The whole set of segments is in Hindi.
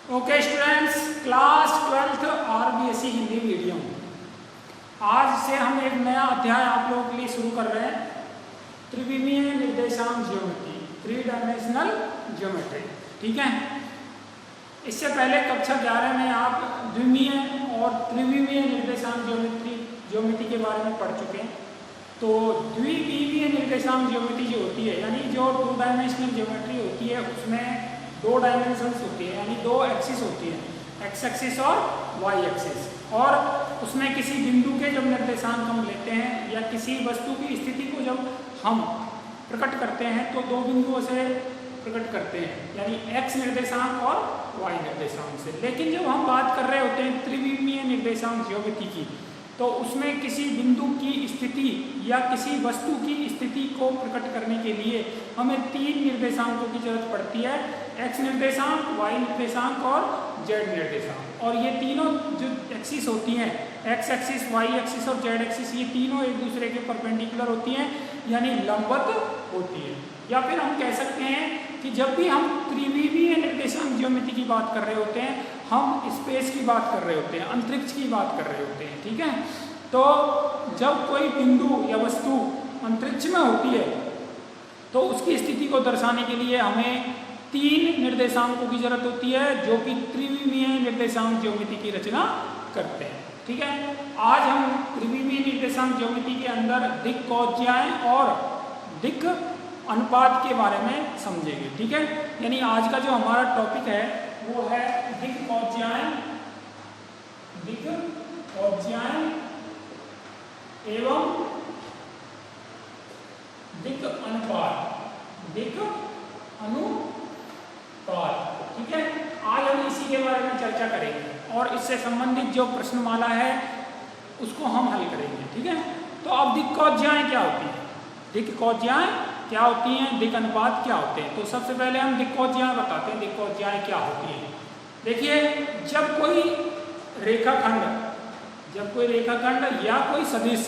Okay students, class 12th RBSE Hindi medium. आज से हम एक नया अध्याय आप लोगों के लिए शुरू कर रहे हैं, त्रिविमीय निर्देशांक ज्योमेट्री, 3 डायमेंशनल ज्योमेट्री। ठीक है, इससे पहले कक्षा 11 में आप द्विमीय और त्रिविमीय निर्देशांक ज्योमेट्री के बारे में पढ़ चुके हैं। तो द्विविमीय निर्देशांक ज्योमेट्री जो होती है, यानी जो 2 डायमेंशनल ज्योमेट्री होती है, उसमें 2 डायमेंशंस होती है, यानी 2 एक्सिस होती है, एक्स एक्सिस और वाई एक्सिस। और उसमें किसी बिंदु के जब निर्देशांक हम लेते हैं या किसी वस्तु की स्थिति को जब हम प्रकट करते हैं तो 2 बिंदुओं से प्रकट करते हैं, यानी एक्स निर्देशांक और वाई निर्देशांक से। लेकिन जब हम बात कर रहे होते हैं त्रिविमीय निर्देशांक ज्योमेट्री की, तो उसमें किसी बिंदु की स्थिति या किसी वस्तु की स्थिति को प्रकट करने के लिए हमें 3 निर्देशांकों की जरूरत पड़ती है, एक्स निर्देशांक, वाई निर्देशांक और जेड निर्देशांक। और ये तीनों जो एक्सिस होती हैं, एक्स एक्सिस, वाई एक्सिस और जेड एक्सिस, ये तीनों एक दूसरे के परपेंडिकुलर होती हैं, यानी लंबवत होती है। या फिर हम कह सकते हैं कि जब भी हम त्रिविमीय निर्देशांक ज्योमेट्री की बात कर रहे होते हैं, हम स्पेस की बात कर रहे होते हैं, अंतरिक्ष की बात कर रहे होते हैं। ठीक है, तो जब कोई बिंदु या वस्तु अंतरिक्ष में होती है तो उसकी स्थिति को दर्शाने के लिए हमें 3 निर्देशांकों की जरूरत होती है, जो कि त्रिविमीय निर्देशांक ज्योमेट्री की रचना करते हैं। ठीक है, आज हम त्रिविमीय निर्देशांक ज्योमेट्री के अंदर दिक् कौज्याएं और दिक् अनुपात के बारे में समझेंगे। ठीक है, यानी आज का जो हमारा टॉपिक है वो है दिक् कौज्याएं एवं दिक् अनुपात। ठीक है, आज हम इसी के बारे में चर्चा करेंगे और इससे संबंधित जो प्रश्नमाला है उसको हम हल करेंगे। ठीक है, तो अब दिक् कौज्याएं क्या होती हैं, दिक् कौज्याएं क्या होती हैं, दिक् अनुपात क्या होते हैं। तो सबसे पहले हम दिक् कौज्याएं बताते हैं, दिक् कौज्याएं क्या होती हैं। देखिए, जब कोई रेखाखंड या कोई सदिश,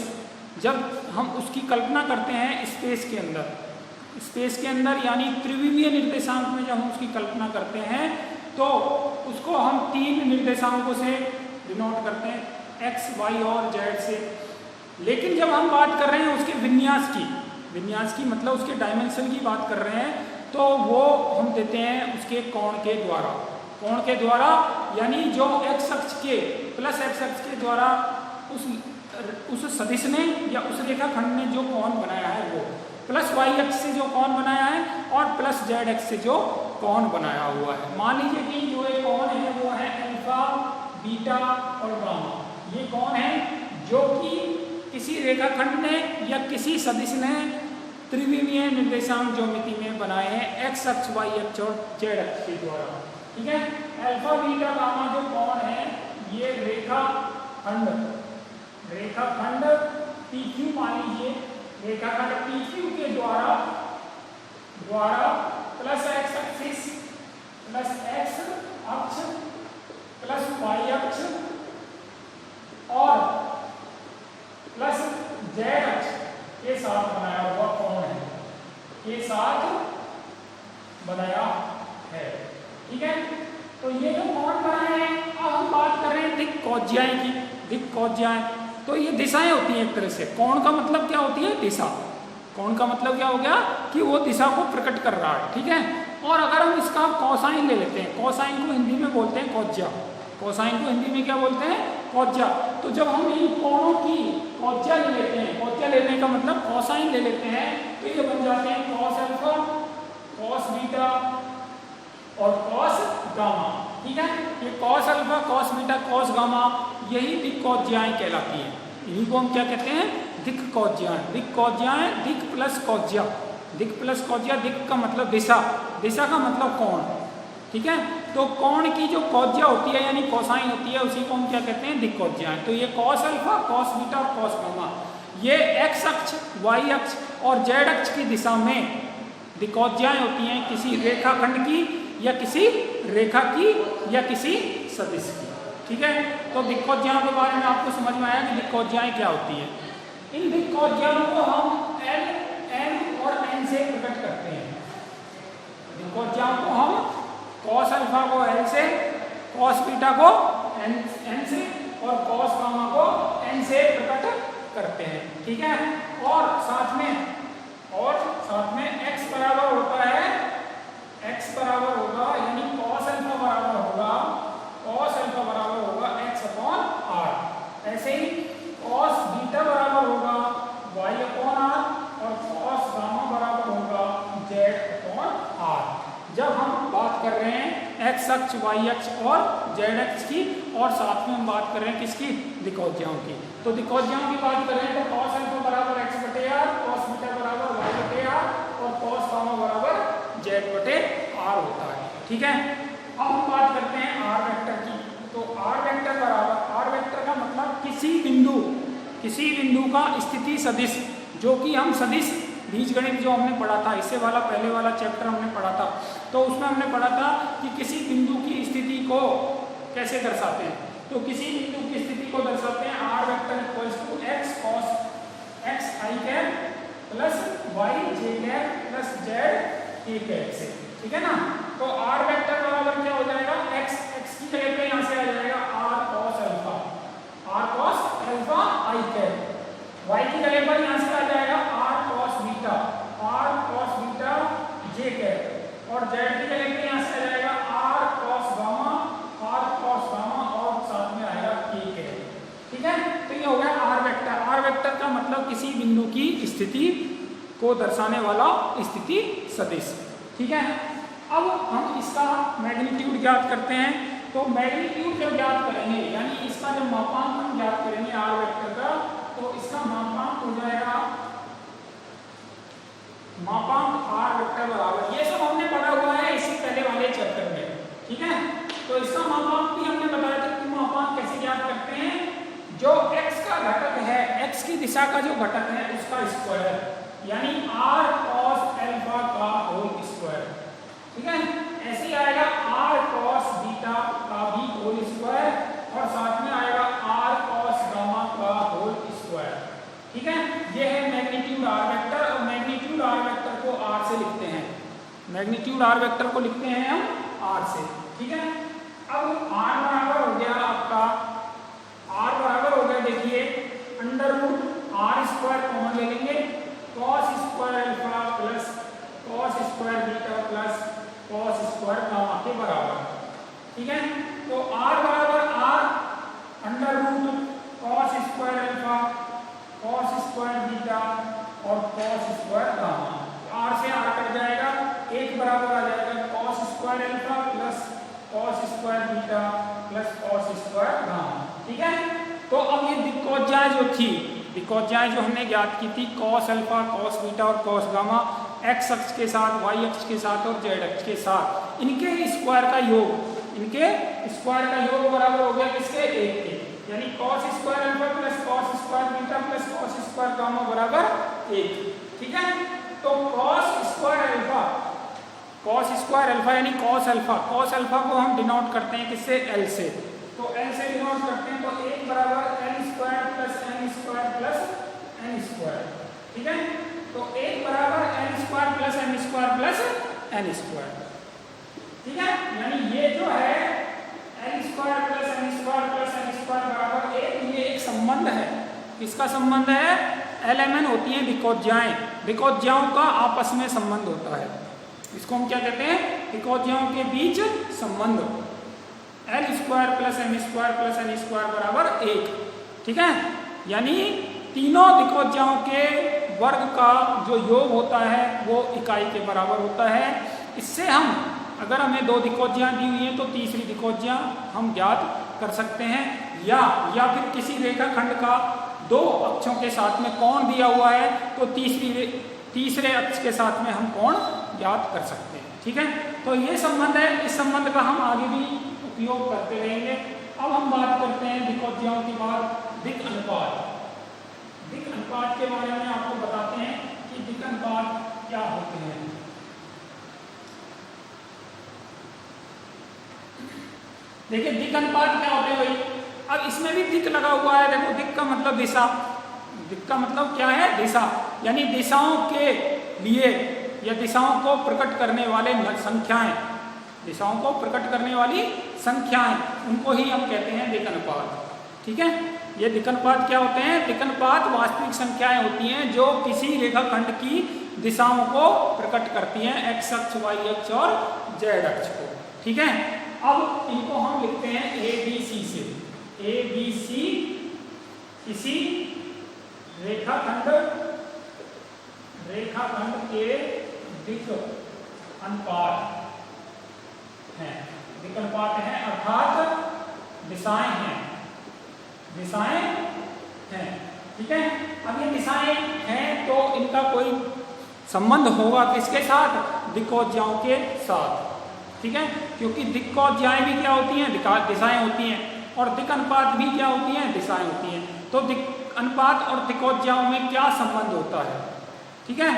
जब हम उसकी कल्पना करते हैं स्पेस के अंदर यानी त्रिविमीय निर्देशांक में जब हम उसकी कल्पना करते हैं तो उसको हम 3 निर्देशांकों से डिनोट करते हैं, एक्स, वाई और जेड से। लेकिन जब हम बात कर रहे हैं उसके विन्यास की मतलब उसके डायमेंशन की बात कर रहे हैं, तो वो हम देते हैं उसके कोण के द्वारा, यानी जो एक्स अक्ष के प्लस एक्स अक्ष के द्वारा उस सदिश ने या उस रेखाखंड ने जो कोण बनाया है वो, प्लस वाई अक्ष से जो कोण बनाया है और प्लस जेड अक्ष से जो कोण बनाया हुआ है। मान लीजिए कि जो एक कोण है वो है अल्फा, बीटा और गामा। ये कोण है जो कि किसी रेखाखंड ने या किसी सदिश ने त्रिविमीय निर्देशांक ज्योमेट्री में बनाए हैं, एक्स अक्ष, वाई अक्ष और जेड अक्ष के द्वारा। ठीक है, अल्फा, बीटा, गामा जो कोण है ये रेखाखंड PQ, मान लीजिए रेखाखंड PQ के द्वारा plus x axis, plus x अक्ष, प्लस वाई अक्ष और प्लस जेड अक्ष के साथ बनाया हुआ कोण है, ठीक है। तो ये जो कोण बनाए हैं, अब हम बात कर रहे हैं दिक् कौज्याएं की। दिक् कौज्याएं तो ये दिशाएं होती हैं एक तरह से। कोण का मतलब क्या होती है, दिशा। कोण का मतलब क्या हो गया कि वो दिशा को प्रकट कर रहा है। ठीक है, और अगर हम इसका कोसाइन ले लेते हैं, कोसाइन को हिंदी में बोलते हैं कौज्या, कोसाइन को हिंदी में क्या बोलते हैं, कौज्या। तो जब हम इन कोणों की कौज्या ले लेते हैं, कौज्या लेने का मतलब कोसाइन ले लेते हैं, तो ये बन जाते हैं कॉस अल्फा, कॉस बीटा और कॉस गामा। ठीक है, ये cos alpha, cos beta, cos gamma, यही दिक् कौज्याएं कहलाती हैं। इन्हीं को हम क्या कहते हैं, दिक् कौज्याएं। दिक् कौज्याएं, दिक् प्लस कौज्या, दिक् का मतलब दिशा का मतलब कोण। ठीक है, तो कोण की जो कौज्या होती है यानी कोसाइन होती है, उसी को हम क्या कहते हैं, दिक् कौज्याएं। तो ये कॉस अल्फा, कॉस बीटा और कॉस गामा, ये एक्स अक्ष, वाई अक्ष और जेड अक्ष की दिशा में दिक् कौज्याएं होती हैं, किसी रेखाखंड की या किसी रेखा की या किसी सदिश की। ठीक है, तो दिक् कौज्याओं के बारे में आपको समझ में आया कि दिक् कौज्याएं क्या होती है। इन दिक् कौज्याओं को हम L, M और N से प्रकट करते हैं। दिक् कौज्याओं को हम कॉस अल्फा को L से, कॉस बीटा को n से और कॉस गामा को n से प्रकट करते हैं, ठीक है। और साथ में x बराबर होता है, x बराबर होगा यानी कॉस अल्फा बराबर होगा x अपॉन r। ऐसे ही कॉस बीटा बराबर होगा y अपॉन r और कॉस गामा बराबर होगा z अपॉन r। जब हम बात कर रहे हैं x अक्ष, y अक्ष और z अक्ष की, और साथ में हम बात कर रहे हैं किसकी, दिक्कोज्याओं की। तो दिक्कोज्याओं की बात करें तो कॉस अल्फा बराबर x बटे r, कॉस बीटा बराबर y बटे r और कॉस गामा बराबर z बटे r होता है, ठीक है। अब हम बात करते हैं r वेक्टर की। तो r वेक्टर बराबर, r वेक्टर का मतलब किसी बिंदु का स्थिति सदिश, जो कि हम सदिश बीजगणित जो हमने पढ़ा था, इससे वाला पहले वाला चैप्टर हमने पढ़ा था, तो उसमें हमने पढ़ा था कि किसी बिंदु की स्थिति को कैसे दर्शाते हैं। तो किसी बिंदु की स्थिति को दर्शाते हैं r vector equals to x cos x i cap plus y j cap plus z k cap से, ठीक है ना। तो r वेक्टर बराबर क्या हो जाएगा, x की जगह पे यहाँ से आ जाएगा r cos alpha i cap, y की जगह पर यहाँ से आ जाएगा r cos beta j cap और z की जगह पे यहाँ से आ जाएगा r cos गामा और साथ में आएगा k कैप, ठीक है। तो ये हो गया r वेक्टर। r वेक्टर का मतलब किसी बिंदु की स्थिति को दर्शाने वाला स्थिति सदिश, ठीक है। अब हम इसका मैग्नीट्यूड ज्ञात करते हैं। तो मैग्नीट्यूड जब ज्ञात करेंगे यानी इसका जब मापांक हम ज्ञात करेंगे r वेक्टर का, तो इसका मापांक हो जाएगा r वेक्टर बराबर, ये सब हमने पढ़ा हुआ है इसी पहले वाले चैप्टर में, ठीक है। तो इसका मापांक भी हमने बताया था कि मापांक कैसे ज्ञात करते हैं, जो x का घटक है, x की दिशा का जो घटक है उसका स्क्वायर, यानी r cos अल्फा का होल स्क्वायर, ठीक है। ऐसे ही आएगा r cos बीटा का भी होल स्क्वायर और साथ में आएगा r cos गामा का होल स्क्वायर, ठीक है। ये है मैग्नीट्यूड r वेक्टर और मैग्नीट्यूड r वेक्टर को r से लिखते हैं, मैग्नीट्यूड r वेक्टर को लिखते हैं हम r से, ठीक है। अब r बराबर हो गया आपका, r बराबर हो गया, देखिए under root r square common ले लेंगे, cos square alpha plus cos square beta plus cos square gamma के बराबर, ठीक है। तो r बराबर r under root cos square alpha cos square beta और cos स्क्वायर गामा, r से r कट जाएगा, एक बराबर आ जाएगा cos square alpha plus cos square beta plus cos square gamma, ठीक है। तो अब ये दिक्कोज्याएं जो थी, दिक्कोज्याएं जो हमने ज्ञात की थी cos अल्फा, cos बीटा और cos गामा, x अक्ष के साथ, y अक्ष के साथ और z अक्ष के साथ, इनके स्क्वायर का योग बराबर हो गया किसके, 1 के, यानी cos square alpha plus cos square beta plus cos square gamma बराबर 1, ठीक है। तो cos स्क्वायर अल्फा यानी cos अल्फा को हम डिनोट करते हैं किससे, l से, तो l से डिनोट करते हैं, तो 1 बराबर n square plus n square, ठीक है। तो 1 बराबर n square plus n square, ठीक है। यानी ये जो है n square plus n square बराबर 1, ये एक संबंध है, किसका संबंध है, LMN होती है दिक्कोज्याओं का आपस में संबंध होता है, इसको हम क्या कहते हैं, दिक्कोज्याओं के बीच संबंध, l square plus n square बराबर 1, ठीक है। यानी तीनों दिक्कोज्याओं के वर्ग का जो योग होता है वो इकाई के बराबर होता है। इससे हम, अगर हमें 2 दिक्कोज्यां दी हुई हैं तो तीसरी दिक्कोज्या हम ज्ञात कर सकते हैं, या फिर किसी रेखाखंड का 2 अक्षों के साथ में कोण दिया हुआ है तो तीसरे अक्ष के साथ में हम कोण ज्ञात कर सकते हैं, ठीक है। तो ये संबंध है, इस संबंध का हम आगे भी उपयोग करते रहेंगे। अब हम बात करते हैं दिक्कोज्याओं की बात, दिक् अनुपात के बारे में आपको बताते हैं कि दिक् अनुपात क्या होते हैं। देखिए दिक् अनुपात क्या होते हैं भाई, अब इसमें भी दिक् लगा हुआ है, देखो दिक् का मतलब दिशा, दिक् का मतलब क्या है, दिशा, यानी दिशाओं के लिए या दिशाओं को प्रकट करने वाले संख्याएं, दिशाओं को प्रकट करने वाली संख्याएं उनको ही हम कहते हैं दिक् अनुपात। ठीक है, ये दिक् अनुपात क्या होते हैं? दिक् अनुपात वास्तविक संख्याएं होती हैं जो किसी रेखाखंड की दिशाओं को प्रकट करती हैं, एक्स अक्ष, वाई अक्ष और जेड अक्ष को। ठीक है, अब इनको हम लिखते हैं ए बी सी से। ए बी सी किसी रेखाखंड के दिक् अनुपात हैं, दिक् अनुपात हैं अर्थात दिशाएं हैं, दिशाएं हैं। ठीक है, अब ये दिशाएं हैं तो इनका कोई संबंध होगा किसके साथ? दिक्कोज्याओं के साथ। ठीक है, क्योंकि दिक्कोज्याएं भी क्या होती हैं? दिशाएं होती हैं, और दिक् अनुपात भी क्या होती हैं? दिशाएं होती हैं। तो दिक् अनुपात और दिक्कोज्याओं में क्या संबंध होता है? ठीक है,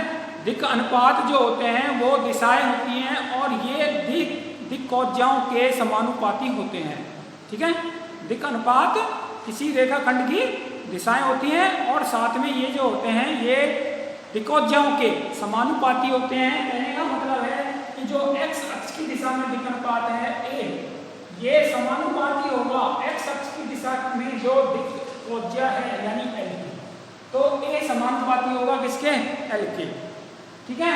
दिक् अनुपात जो होते हैं वो दिशाएं होती हैं और ये दिक्कोज्याओं के समानुपाती होते हैं। ठीक है, दिक् अनुपात किसी रेखाखंड की दिशाएं होती हैं और साथ में ये जो होते हैं ये दिक्कोज्याओं के समानुपाती होते हैं। कहने का मतलब है कि जो एक्स अक्ष की दिशा में दिक् अनुपात है ए, ये समानुपाती होगा एक्स अक्ष की दिशा में जो दिक्कोज्या है यानी एल की, तो ए समानुपाती होगा किसके? एल के। ठीक है,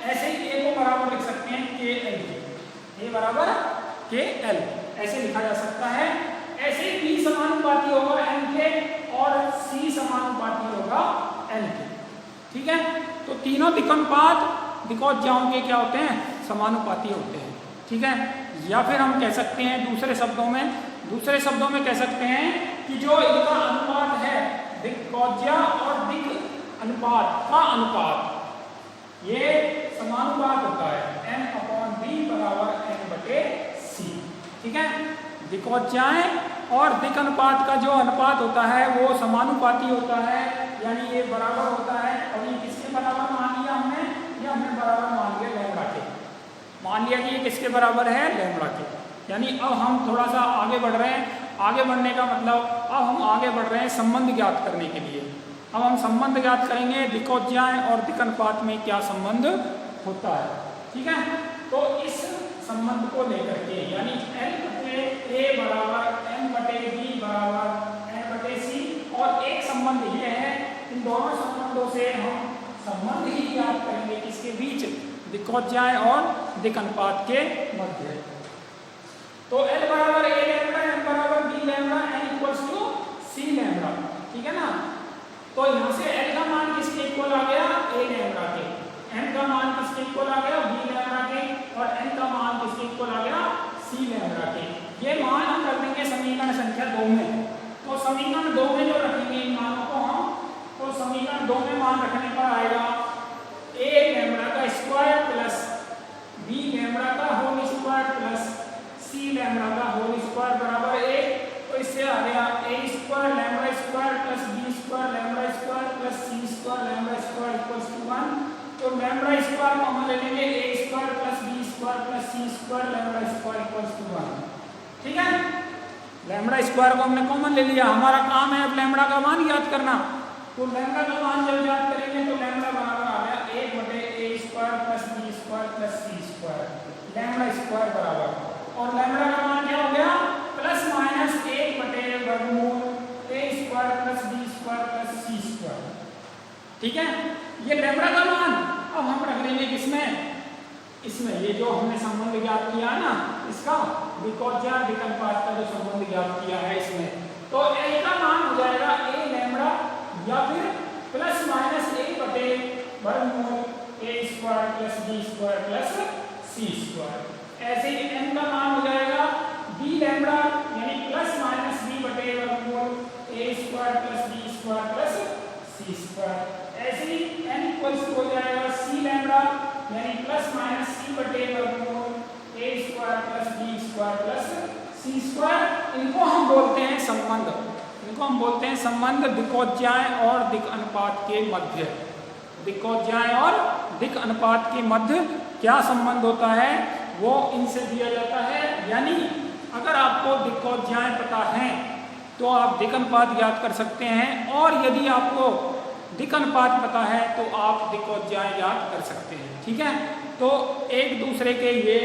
ऐसे ही ए को बराबर लिख सकते हैं के एल के, ए बराबर के एल ऐसे लिखा जा सकता है। ऐसे ही बी समानुपाती होगा एन के और सी समानुपाती होगा एल के। ठीक है, तो तीनों दिक् अनुपात दिक्कोज्याओं के क्या होते हैं? समानुपाती होते हैं। ठीक है, या फिर हम कह सकते हैं दूसरे शब्दों में कह सकते हैं कि जो इनका अनुपात है दिक्कोज्या और दिक् अनुपात का अनुपात ये समानुपात होता है, n/b बराबर n/c। ठीक है, दिक्कोज्याएं और दिक् अनुपात का जो अनुपात होता है वो समानुपाती होता है, यानी ये बराबर होता है। और ये किसके बराबर मान लिया हमने? ये हमने बराबर मान लिया लैम्बडा के। मान लिया कि ये किसके बराबर है? लैम्बडा के। यानी अब हम थोड़ा सा आगे बढ़ रहे हैं। आगे बढ़ने का मतलब अब हम आगे बढ़ रहे हैं संबंध ज्ञात करने के लिए। अब हम संबंध ज्ञात करेंगे दिक्कोज्याएं और दिक् अनुपात में क्या संबंध होता है। ठीक है, तो इस संबंध को लेकर के यानी L/A बराबर n/b बराबर n/c, और एक संबंध ये है, इन दोनों संबंधों से हम संबंध ही ज्ञात करेंगे किसके बीच? दिक्कोज्याएं और दिक् अनुपात के मध्य। तो L बराबर a लैम्बडा, n बराबर b lambda, n equals to c lambda. ठीक है ना, तो यहाँ से L का मान किसके इक्वल आ गया? a लैम्बडा के। n का मान किसके इक्वल आ गया? b लैम्बडा के। और n का मान किसके इक्वल आ गया? c लैम्बडा के। ये मान हम रख देंगे समीकरण संख्या 2 में। तो समीकरण 2 में जो रखेंगे इन मानों को हम, तो समीकरण 2 में मान रखने पर आएगा a लैम्बडा का स्क्वायर प्लस b लैम्बडा का whole square plus c lambda का होल स्क्वायर बराबर 1। तो इससे आ गया a square lambda square plus b square lambda square plus c square lambda square equals to 1। तो लैम्बडा स्क्वायर को हम ले लेंगे a square plus b square plus c square lambda square equals to 1। ठीक है, लैम्बडा स्क्वायर को हमने कॉमन ले लिया। हमारा काम है अब लैम्बडा का मान ज्ञात करना। तो लैम्बडा का मान जब ज्ञात करेंगे तो लैम्बडा बराबर आ गया 1/a square plus b square plus c square lambda square बराबर, और लैम्बडा का मान क्या हो गया? प्लस माइनस 1/वर्गमूल a square plus b square plus c square. ठीक है, ये लैम्बडा का मान अब हम रख लेंगे किसमें? इसमें ये जो हमने संबंध ज्ञात किया है ना, इसका दिक्कोज्या दिक् अनुपात का जो संबंध ज्ञात किया है इसमें, तो L का मान हो जाएगा a लैम्बडा या फिर प्लस माइनस 1/वर्गमूल a square plus b square plus c square. ऐसे ही n का मान हो जाएगा b लैम्बडा यानी प्लस माइनस b/वर्गमूल a square plus b square plus c square. ऐसे ही n इक्वल्स हो जाएगा c लैम्बडा यानी प्लस माइनस c/वर्गमूल a square plus b square plus c square. इनको हम बोलते हैं संबंध, इनको हम बोलते हैं संबंध दिक्कोज्याएं और दिक् अनुपात के मध्य। दिक्कोज्याएं और दिक् अनुपात के मध्य क्या संबंध होता है वो इनसे दिया जाता है। यानी अगर आपको दिक्कोज्याएं पता हैं तो आप दिक् अनुपात ज्ञात कर सकते हैं, और यदि आपको दिक् अनुपात पता है तो आप दिक्कोज्याएं ज्ञात कर सकते हैं। ठीक है, तो एक दूसरे के ये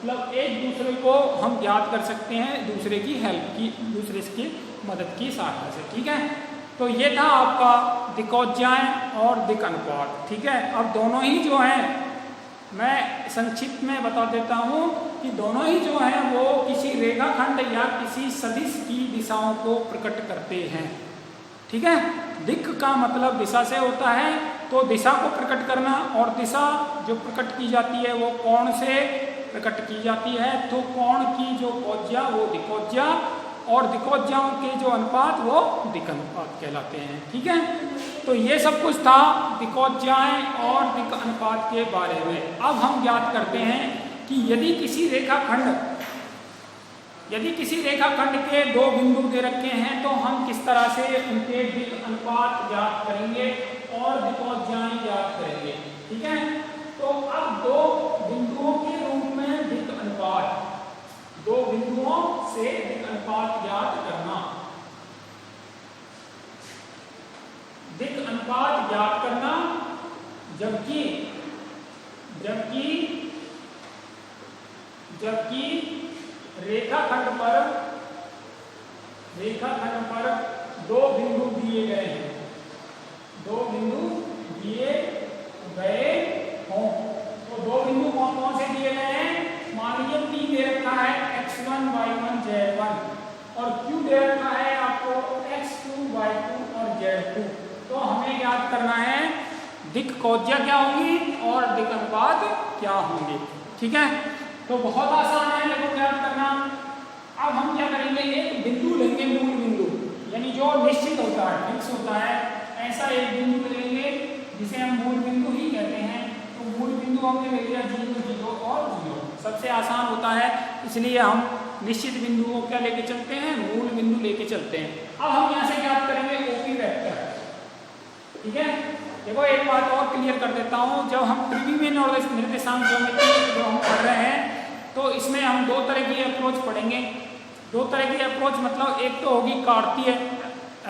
मतलब एक दूसरे को हम ज्ञात कर सकते हैं दूसरे की हेल्प की, दूसरे की मदद की सहायता से। ठीक है, तो ये था आपका दिक्कोज्याएं और दिक् अनुपात। ठीक है, अब दोनों ही जो हैं मैं संक्षिप्त में बता देता हूँ कि दोनों ही जो हैं वो किसी रेखाखंड या किसी सदिश की दिशाओं को प्रकट करते हैं। ठीक है, दिक् का मतलब दिशा से होता है, तो दिशा को प्रकट करना, और दिशा जो प्रकट की जाती है वो कोण से प्रकट की जाती है, तो कोण की जो कोज्या वो दिक्कोज्या, और दिक्कोज्याओं के जो अनुपात वो दिक् अनुपात कहलाते हैं। ठीक है, तो ये सब कुछ था दिक्कोज्याएं और दिक् अनुपात के बारे में। अब हम ज्ञात करते हैं कि यदि किसी रेखाखंड के दो बिंदु दे रखे हैं तो हम किस तरह से उनके दिक् अनुपात ज्ञात करेंगे और दिक्कोज्याएं ज्ञात करेंगे। ठीक है, तो अब दो बिंदुओं के रूप में दिक् अनुपात, दो बिंदुओं से दिक् अनुपात ज्ञात करना, दिक् अनुपात ज्ञात करना, जबकि रेखाखंड पर दो बिंदु दिए गए हैं, दो बिंदु दिए गए हों, तो दो बिंदु कौन कौन से दिए गए हैं? मान लीजिए P दे रखा है x1 y1 z1 और Q दे रखा है आपको x2 y2 और z2। तो हमें ज्ञात करना है दिक् कोज्या क्या होंगी और दिक् अनुपात क्या होंगे। ठीक है, तो बहुत आसान है देखो ज्ञात करना। अब हम क्या करेंगे, एक बिंदु लेंगे, मूल बिंदु, यानी जो निश्चित होता है, फिक्स होता है, ऐसा एक बिंदु लेंगे जिसे हम मूल बिंदु ही कहते हैं। तो मूल बिंदु हमने ले लिया 0 0 और 0, सबसे आसान होता है, इसलिए हम निश्चित बिंदु को क्या लेके चलते हैं, मूल बिंदु लेके चलते हैं। अब हम यहाँ से ज्ञात करेंगे OP वेक्टर। ठीक है, देखो एक बात और क्लियर कर देता हूँ, जब हम त्रिविमीय निर्देशांक ज्योमेट्री जो हम पढ़ रहे हैं तो इसमें हम दो तरह की अप्रोच पढ़ेंगे। दो तरह की अप्रोच मतलब एक तो होगी कार्तीय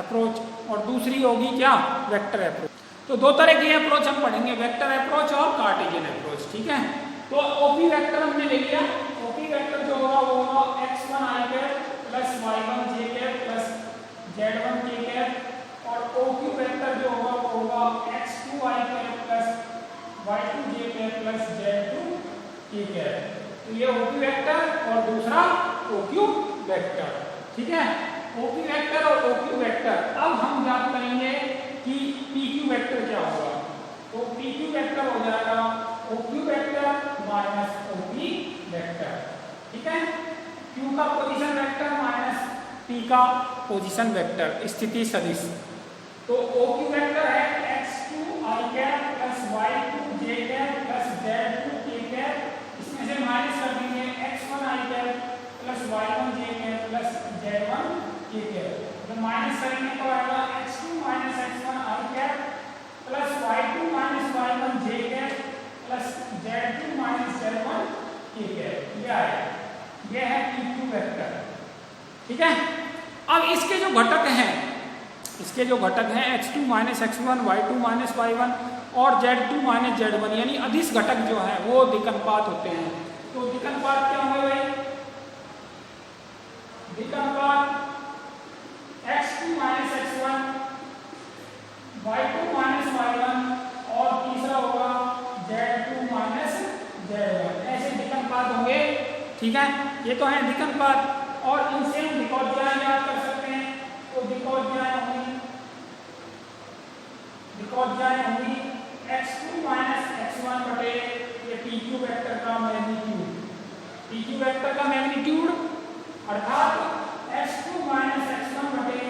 अप्रोच और दूसरी होगी क्या, वेक्टर अप्रोच। तो दो तरह की अप्रोच हम पढ़ेंगे, वेक्टर अप्रोच और कार्टेशियन अप्रोच। ठीक है, तो OP वेक्टर हमने ले लिया। OP वेक्टर जो होगा वो होगा x1 i plus y1 j plus z1 k, और OQ वेक्टर जो होगा वो होगा x2 i plus y2 j plus z2 k। तो ये OP वेक्टर और दूसरा OQ वेक्टर। ठीक है, OP वेक्टर और OQ वेक्टर। अब हम ज्ञात करेंगे कि PQ वेक्टर क्या होगा। तो PQ वेक्टर हो जाएगा OQ vector minus OP vector. ठीक है, Q का पोजीशन वेक्टर माइनस P का पोजीशन वेक्टर, स्थिति सदिश। तो OQ वेक्टर है x2 i plus y2 j plus z2 k, इसमें से माइनस कर देंगे x1 i plus y1 j plus z1 k। तो माइनस करेंगे तो आएगा x2 minus x1 i plus y2 minus y1 j plus z2 minus z1 k। ये आएगा, ये है PQ वेक्टर। ठीक है, अब इसके जो घटक हैं x2 minus x1 y2 minus y1 और z2 माइनस z1 यानी अदिश घटक जो है वो दिक् अनुपात होते हैं। तो दिक् अनुपात क्या होंगे भाई, दिक् अनुपात x2 minus x1 y2 minus y1 और तीसरा होगा z2 माइनस z1, ऐसे दिक् अनुपात होंगे। ठीक है, ये तो है दिक् अनुपात, और इनसे हम दिक्कोज्याएं ज्ञात कर सकते हैं। तो दिक्कोज्याएं होंगी x2 माइनस x1 बटे ये PQ वेक्टर का मैग्नीट्यूड, PQ वेक्टर का मैग्नीट्यूड अर्थात x2 माइनस x1 बटे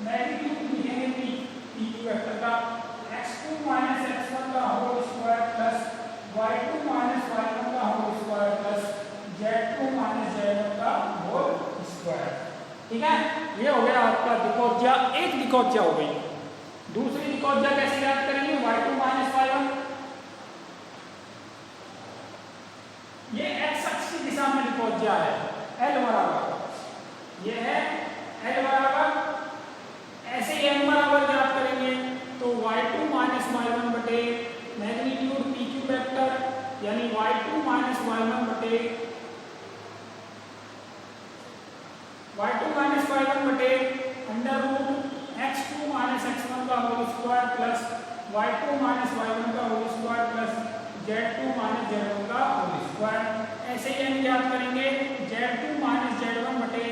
मैग्नीट्यूड लिखेंगे PQ वेक्टर का x2 माइनस x1 का whole square plus y2 minus y1 का whole square plus z2 minus z1 का होल स्क्वायर। ठीक है, ये हो गया आपका दिक्कोज्या, एक दिक्कोज्या हो गई। दूसरी दिक्कोज्या कैसे ज्ञात करेंगे, y2 माइनस y1, ये x अक्ष की दिशा में दिक्कोज्या है, L बराबर, ये है L बराबर, ऐसे m बराबर ज्ञात करेंगे तो y2 माइनस y1 बटे मैग्नीट्यूड PQ वेक्टर यानी y2 माइनस y1 बटे y2 माइनस y1 बटे under root x2 minus x1 का whole square plus y2 minus y1 का whole square plus z2 minus z1 का होल स्क्वायर। ऐसे ही हम याद करेंगे z2 माइनस z1 बटे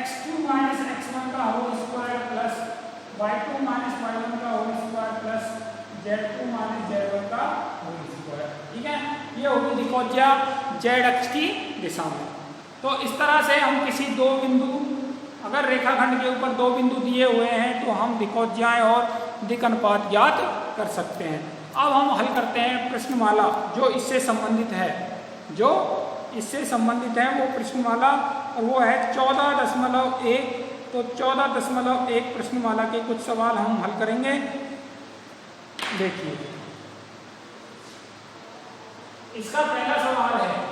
x2 माइनस x1 का whole square plus y2 minus y1 का whole square plus z2 minus z1 का होल स्क्वायर। ठीक है, ये होगी दिक्कोज्या z अक्ष की दिशा में। तो इस तरह से हम किसी दो बिंदु, अगर रेखाखंड के ऊपर दो बिंदु दिए हुए हैं तो हम दिक्कोज्याएं और दिक् अनुपात ज्ञात कर सकते हैं। अब हम हल करते हैं प्रश्नमाला जो इससे संबंधित है, जो इससे संबंधित है वो प्रश्नमाला, और वो है 14.1। तो 14.1 प्रश्नमाला के कुछ सवाल हम हल करेंगे। देखिए, इसका पहला सवाल है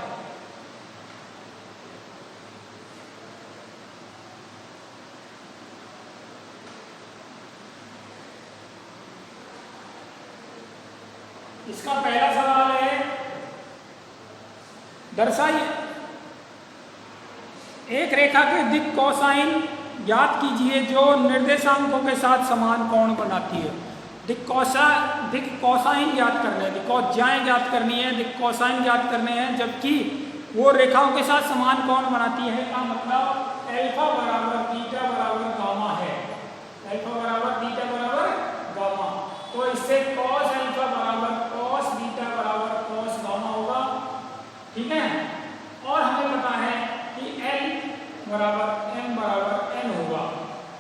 दर्शाइए एक रेखा के दिक् कोसाइन ज्ञात कीजिए जो निर्देशांकों के साथ समान कोण बनाती है। दिक् कोसाइन ज्ञात करने हैं, दिक्कोज्याएं ज्ञात करनी है, दिक् कोसाइन ज्ञात करने हैं, जबकि वो रेखाओं के साथ समान कोण बनाती है। का मतलब अल्फा बराबर थीटा बराबर गामा है, अल्फा बराबर थीटा बराबर गामा। तो इससे cos अल्फा बराबर cos बीटा बराबर cos गामा होगा। ठीक है, और हमें पता है कि L बराबर M बराबर N होगा।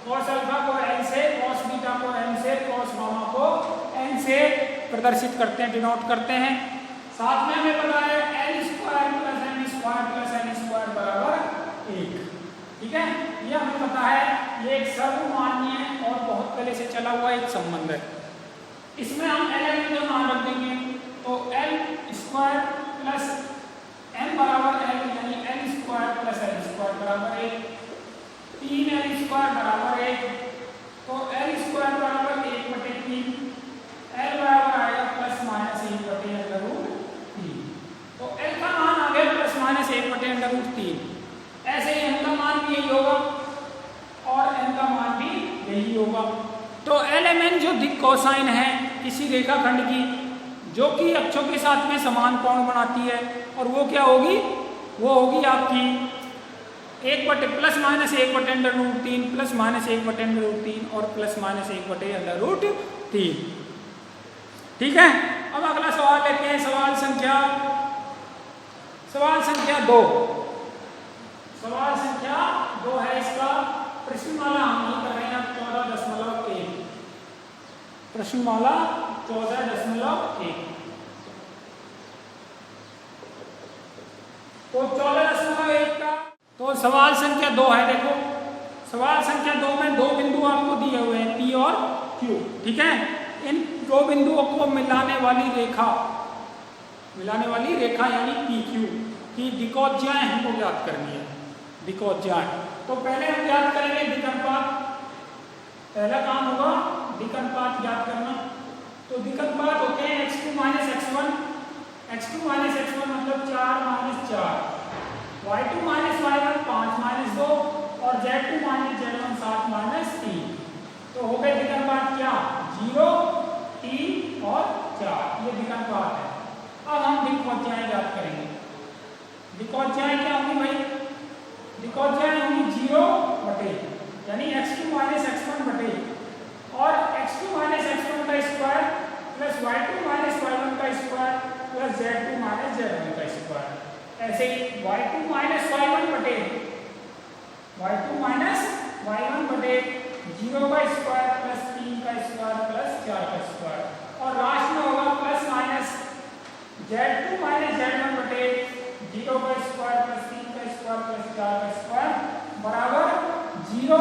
cos अल्फा को L से, cos बीटा को M से, cos गामा को N से प्रदर्शित करते हैं, डिनोट करते हैं। साथ में हमें पता है L square plus M square plus N square बराबर 1। ठीक है, ये हमें पता है, ये एक सर्वमान्य और बहुत पहले से चला हुआ एक संबंध है। इसमें हम एल जो मान रख देंगे तो L स्क्वायर प्लस M बराबर L यानी L square plus L square बराबर 1, 3L स्क्वायर बराबर 1। तो L स्क्वायर बराबर 1/3, L बराबर आएगा प्लस माइनस 1/√3। तो L का मान आ गया प्लस माइनस 1/√3। ऐसे ही M का मान भी यही होगा और N का मान भी यही होगा। तो LMN जो दिक् कोसाइन है किसी रेखाखंड की जो कि अक्षों के साथ में समान कोण बनाती है, और वो क्या होगी, वो होगी आपकी प्लस माइनस 1/√3 प्लस माइनस 1/√3 और प्लस माइनस 1/√3। ठीक है, अब अगला सवाल लेते हैं, सवाल संख्या 2। सवाल संख्या 2 है इसका प्रश्नमाला हम नहीं कर रहे हैं। 14.1 प्रश्नमाला 14.1। तो 14.1 का तो सवाल संख्या 2 है। देखो सवाल संख्या 2 में दो बिंदु आपको दिए हुए हैं P और Q। ठीक है, इन दो बिंदुओं को मिलाने वाली रेखा यानी PQ की दिक्कोज्याएं हमको ज्ञात करनी है। दिक्कोज्याएं तो पहले हम ज्ञात करेंगे दिक् अनुपात। पहला काम होगा दिक् अनुपात ज्ञात करना। तो दिक् अनुपात होते हैं x2 minus x1, x2 minus x1 मतलब 4 minus 4, y2 minus y1 5 minus 2 और z2 माइनस z1 7 माइनस 3। तो हो गए दिक् अनुपात क्या, 0, 3 और 4, ये दिक् अनुपात है। अब हम दिक्कोज्याएं ज्ञात करेंगे। दिक्कोज्याएं क्या होंगी भाई, दिक्कोज्याएं होंगी 0 बटे यानी x2 माइनस x1 बटे और x2 माइनस x1 का square plus y2 minus y1 का square plus z2 minus z1 का स्क्वायर। ऐसे ही y2 माइनस y1 बटे 0 का स्क्वायर प्लस 3 का स्क्वायर प्लस 4 का स्क्वायर, और लास्ट में होगा plus minus z2 minus z1 बटे 0 का स्क्वायर प्लस 3 का स्क्वायर प्लस 4 का स्क्वायर बराबर 0,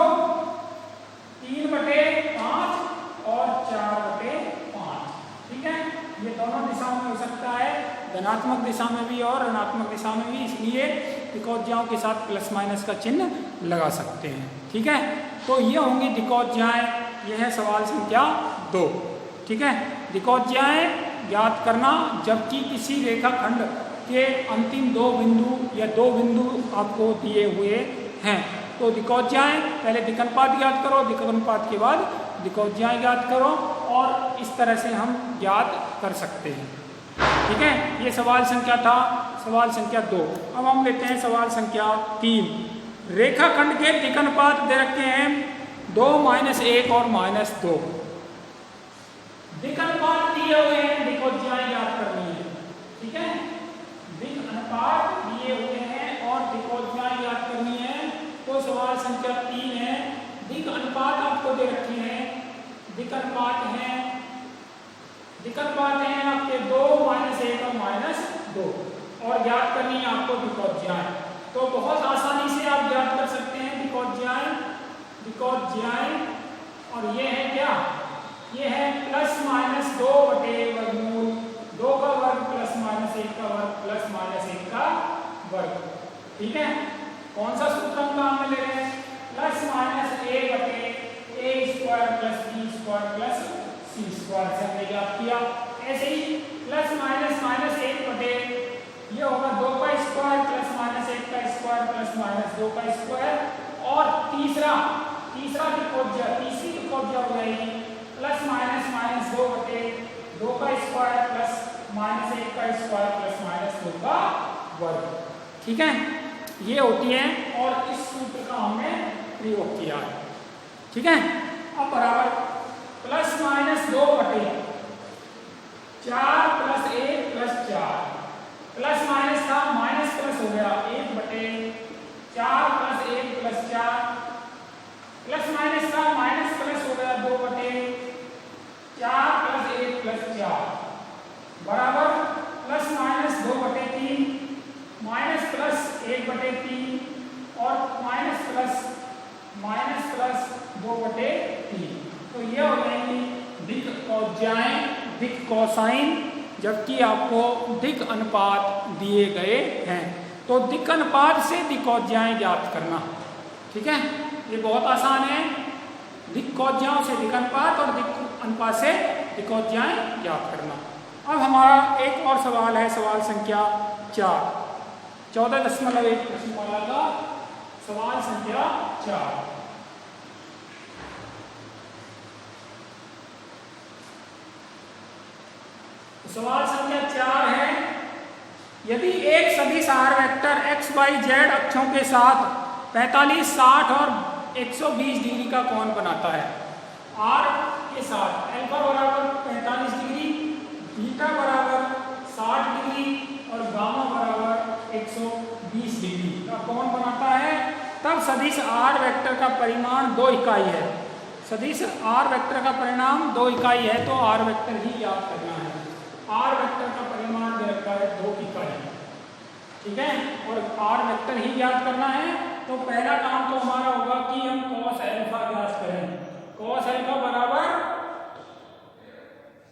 3/5 और 4/5। ठीक है, ये दोनों दिशाओं में हो सकता है, धनात्मक दिशा में भी और ऋणात्मक दिशा में भी, इसलिए दिक्कोज्याओं के साथ प्लस माइनस का चिन्ह लगा सकते हैं। ठीक है, तो ये होंगी दिक्कोज्याएं। यह है सवाल संख्या 2। ठीक है, दिक्कोज्याएं ज्ञात करना जबकि किसी रेखाखंड के अंतिम दो बिंदु या दो बिंदु आपको दिए हुए हैं। तो दिक्कौतियाएँ पहले दिक् अनुपात ज्ञात करो, दिक् अनुपात के बाद दिक्कौतियाएँ ज्ञात करो और इस तरह से हम ज्ञात कर सकते हैं। ठीक है, ये सवाल संख्या था, सवाल संख्या 2। अब हम लेते हैं सवाल संख्या 3। रेखाखंड के दिक् अनुपात दे रखे हैं 2, -1 और -2। दिक् अनुपात दिए हुए हैं, दिक्कौतियाएँ ज्ञात करनी है। ठीक है, दिक् अनुपात दिए हुए हैं और दिक्कौतियाएँ ज्ञात करनी है। तो सवाल संख्या 3 है, दिक् अनुपात आपको दे रखे हैं, दिक् अनुपात हैं आपके 2, -1 और -2 और ज्ञात करनी है आपको दिक्कौतियाएँ। तो बहुत आसानी से आप ज्ञात कर सकते हैं दिक्कौतियाएँ। और ये है क्या, ये है +-2 बटे वर्गमूल 2 का वर्ग +-1 का वर्ग +-1 का वर्ग। ठीक है, कौन सा सूत्र हम काम में ले रहे हैं, +-a बटे a² + b² + c² से हमने ज्ञात किया। ऐसे ही +-1 बटे ये होगा 2 का स्क्वायर +-1 का स्क्वायर +-2 का स्क्वायर। और तीसरी दिक्कौतिया हो जाएगी +-2 बटे 2 का स्क्वायर +-1 का स्क्वायर +-2 का वर्ग। ठीक है, ये होती है और इस सूत्र का हमने प्रयोग किया है। ठीक है, अब बराबर +-2 बटे 4 + 1 + 4 प्लस माइनस था, माइनस प्लस हो गया 1 बटे 4 + 1 + 4 प्लस माइनस था, माइनस प्लस हो गया 2 बटे 4 + 1 + 4 बराबर +-2 बटे 3 माइनस प्लस 1 बटे 3 और माइनस प्लस 2 बटे 3। तो ये हो जाएंगी दिक्कौतियाएँ, दिक् कोसाइन, जबकि आपको दिक् अनुपात दिए गए हैं। तो दिक् अनुपात से दिक्कौतियाएँ ज्ञात करना। ठीक है, ये बहुत आसान है। दिक्कौतियाओं से दिक् अनुपात और दिक् अनुपात से दिक्कौतियाएँ ज्ञात करना। अब हमारा एक और सवाल है, सवाल संख्या 4, 14.1 प्रश्नमाला का सवाल संख्या 4। सवाल संख्या 4 है, यदि एक सदिश r vector x, y, z अक्षों के साथ 45, 60 और 120 डिग्री का कोण बनाता है। r के साथ अल्फा बराबर 45 डिग्री, बीटा बराबर 60 डिग्री और गामा बराबर 120 डिग्री का कोण बनाता है, तब सदिश r वेक्टर का परिमाण 2 इकाई है। सदिश r वेक्टर का परिमाण 2 इकाई है, तो r वेक्टर ही याद करना है। r वेक्टर का परिमाण दे रखा है 2 इकाई। ठीक है, और r वेक्टर ही ज्ञात करना है। तो पहला काम तो हमारा होगा कि हम cos अल्फा ज्ञात करें। cos अल्फा बराबर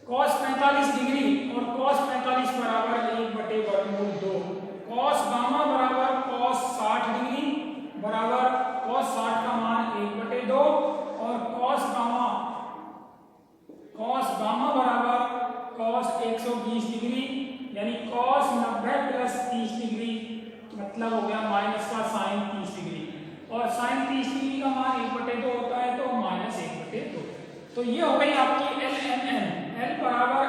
cos 45 डिग्री और cos 45 बराबर 1/√2। cos गामा बराबर cos 60 डिग्री बराबर cos 60 का मान 1/2 और cos गामा बराबर cos 120 डिग्री, यानी cos 90 + 30 डिग्री मतलब हो गया माइनस का sin 30 डिग्री, और sin 30 डिग्री का मान 1/2 होता है, तो -1/2। तो ये हो गई आपकी LMN। L बराबर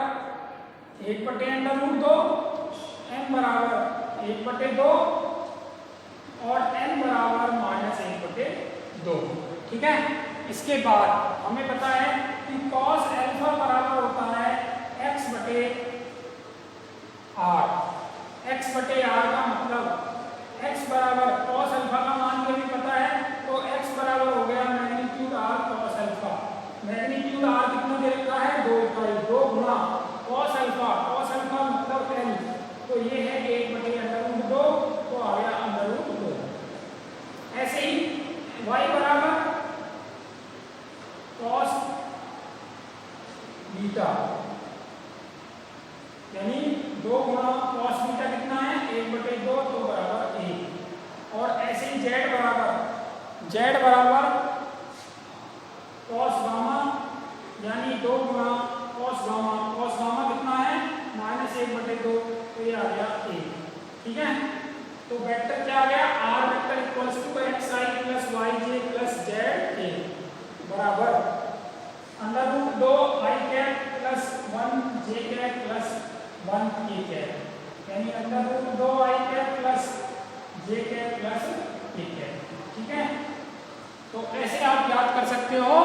1/√2, M बराबर 1/2 और N बराबर -1/2। ठीक है, इसके बाद हमें पता है कि cos अल्फा बराबर होता है x/r। x/r का मतलब x बराबर cos अल्फा का मान भी पता है, तो x बराबर हो गया magnitude r cos alpha. Magnitude r कितना दे रखा है, 2 इकाई, 2 गुना cos अल्फा मतलब l, तो ये है 1/√2, तो आ गया √2। ऐसे ही y बराबर cos बीटा, यानी 2 गुना cos बीटा कितना है, 1/2, तो बराबर 1। और ऐसे ही z बराबर cos गामा, यानी 2 गुना cos गामा कितना है, -1/2, तो ये आ गया 1। ठीक है, तो वेक्टर क्या आ गया, r वेक्टर = xi जे कैप प्लस 1 के कैप, यानी अंडर रूट 2 आई कैप प्लस जे कैप प्लस के कैप। ठीक है, तो ऐसे आप याद कर सकते हो।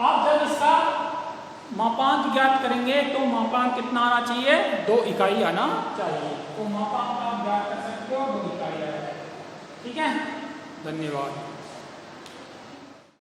आप जब इसका मापांक ज्ञात करेंगे तो मापांक कितना आना चाहिए, 2 इकाई आना चाहिए। तो मापांक आप ज्ञात कर सकते हो 2 इकाई आएगा। ठीक है, धन्यवाद।